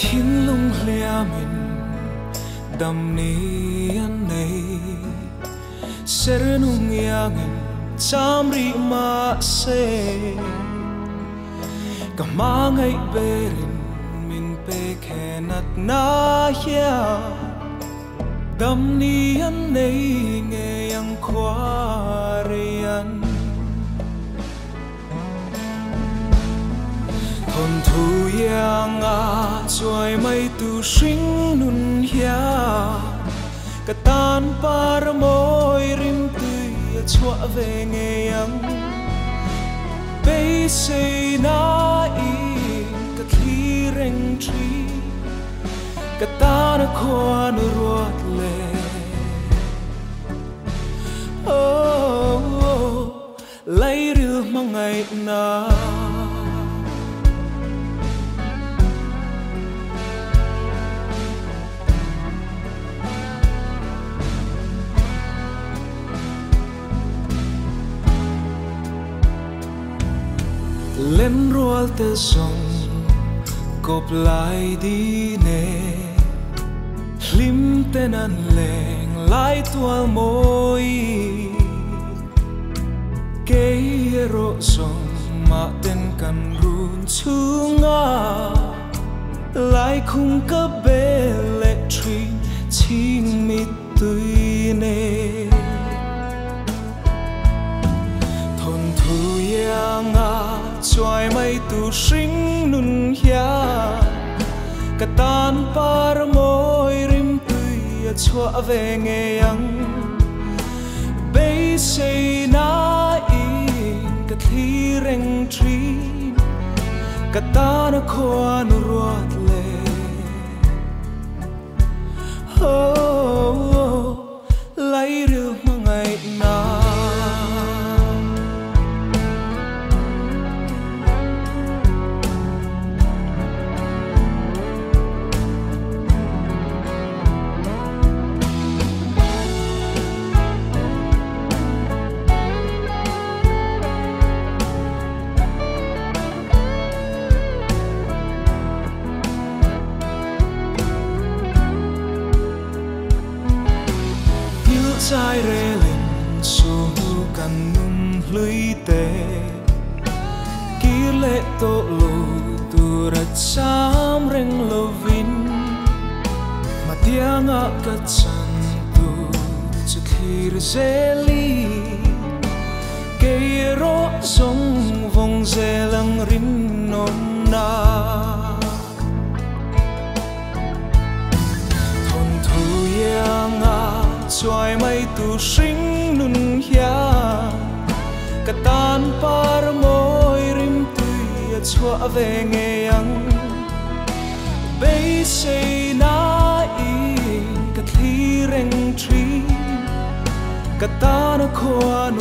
thiên lung lia mình đầm ni anh này ser nung yang cham ri ma se cả ngày berin min pe khenat na ya đầm ni anh này nghe yang khoa rian thôn thu yang a joy mai tu sing nun ya cả tan par môi rim tươi chua về nghe yang bây say na in cả khi reng tri cả ta đã khoan ruột lệ lấy rượu mà ngày nào lên ruột te sông cột lại đi nè lim tên ăn leng lại tua môi cây rộ sông mà tên cần run xuống à lại khung cấp bê lệ truy chinh mít tươi nè thôn thu yang à joy mai tu sing nun ya cả tan par môi rim tươi chua về nghe yang bây say na in cả khi reng tri cả ta nó khoan ruột lệ lấy rượu mà ngày nào sai rê lên xuống căn nung lưới tê kia lệ tổ lù tu ra chám reng lo vin mà tiếng ngã cất chân tu cho khi ra dê li cây rô sông vòng dê lăng rin nôn na thôn thu yang ngã joy mai tu sing nun ya cả tan par môi rim tươi chua về nghe yang bây say na in cả khi reng tri cả ta nó khoan